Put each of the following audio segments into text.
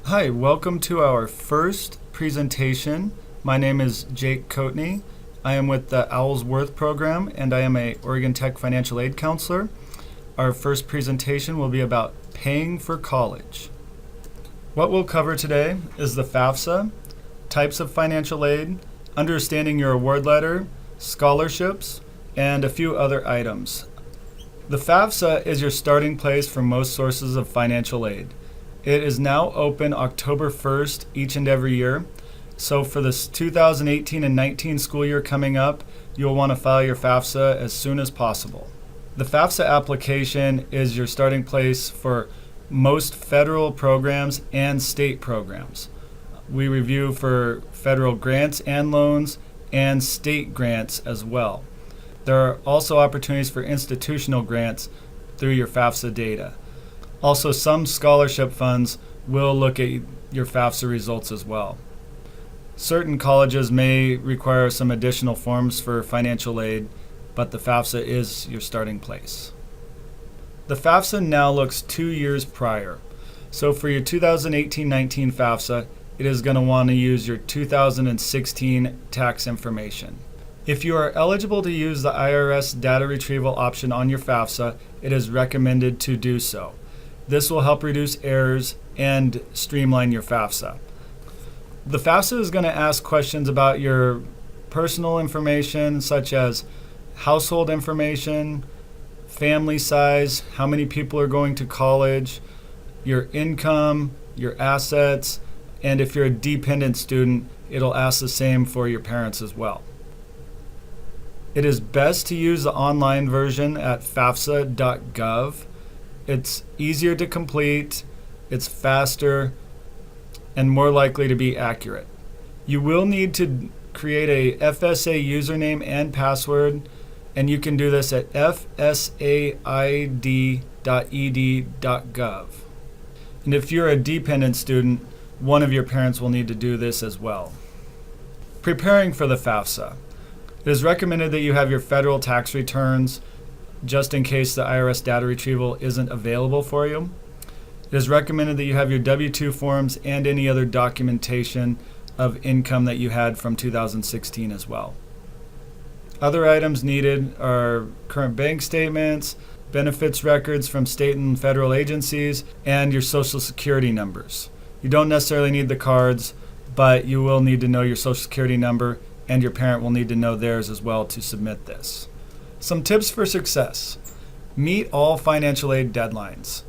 Hi, welcome to our first presentation. My name is Jake Coatney. I am with the Owlsworth program and I am a Oregon Tech financial aid counselor. Our first presentation will be about paying for college. What we'll cover today is the FAFSA, types of financial aid, understanding your award letter, scholarships, and a few other items. The FAFSA is your starting place for most sources of financial aid. It is now open October 1st each and every year. So for this 2018 and 19 school year coming up, you'll want to file your FAFSA as soon as possible. The FAFSA application is your starting place for most federal programs and state programs. We review for federal grants and loans and state grants as well. There are also opportunities for institutional grants through your FAFSA data. Also, some scholarship funds will look at your FAFSA results as well. Certain colleges may require some additional forms for financial aid, but the FAFSA is your starting place. The FAFSA now looks 2 years prior. So for your 2018-19 FAFSA, it is going to want to use your 2016 tax information. If you are eligible to use the IRS data retrieval option on your FAFSA, it is recommended to do so. This will help reduce errors and streamline your FAFSA. The FAFSA is going to ask questions about your personal information, such as household information, family size, how many people are going to college, your income, your assets, and if you're a dependent student, it'll ask the same for your parents as well. It is best to use the online version at fafsa.gov. It's easier to complete, it's faster, and more likely to be accurate. You will need to create a FSA username and password, and you can do this at fsaid.ed.gov. And if you're a dependent student, one of your parents will need to do this as well. Preparing for the FAFSA. It is recommended that you have your federal tax returns just in case the IRS data retrieval isn't available for you. It is recommended that you have your W-2 forms and any other documentation of income that you had from 2016 as well. Other items needed are current bank statements, benefits records from state and federal agencies, and your social security numbers. You don't necessarily need the cards, but you will need to know your social security number, and your parent will need to know theirs as well to submit this. Some tips for success. Meet all financial aid deadlines,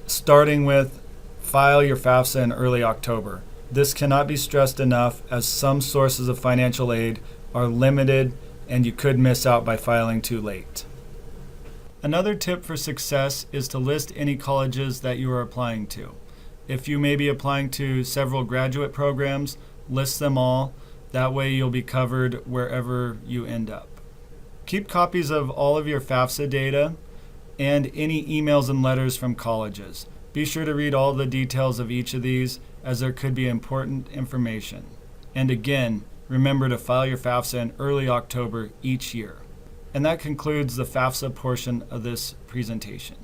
starting with file your FAFSA in early October. This cannot be stressed enough as some sources of financial aid are limited and you could miss out by filing too late. Another tip for success is to list any colleges that you are applying to. If you may be applying to several graduate programs, list them all. That way you'll be covered wherever you end up. Keep copies of all of your FAFSA data and any emails and letters from colleges. Be sure to read all the details of each of these as there could be important information. And again, remember to file your FAFSA in early October each year. And that concludes the FAFSA portion of this presentation.